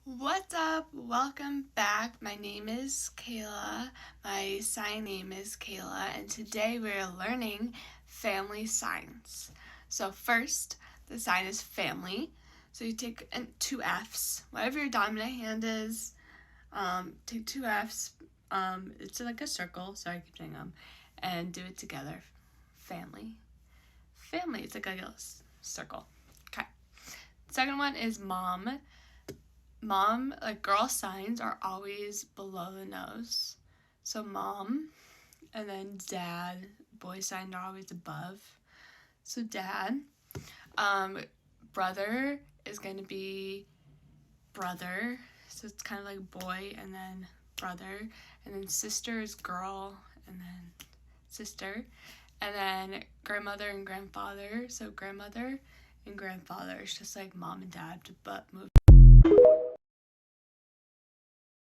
What's up? Welcome back. My name is Caela. My sign name is Caela, and today we're learning family signs. So first, the sign is family. So you take two F's, whatever your dominant hand is. Take two F's. It's like a circle. Sorry, I keep saying and do it together. Family. Family. It's like a circle. Okay. Second one is mom. Mom, like girl signs are always below the nose. So mom, and then dad, boy signs are always above. So dad. Brother is going to be brother. So it's kind of like boy and then brother. And then sister is girl and then sister. And then grandmother and grandfather. So grandmother and grandfather. It's just like mom and dad, but move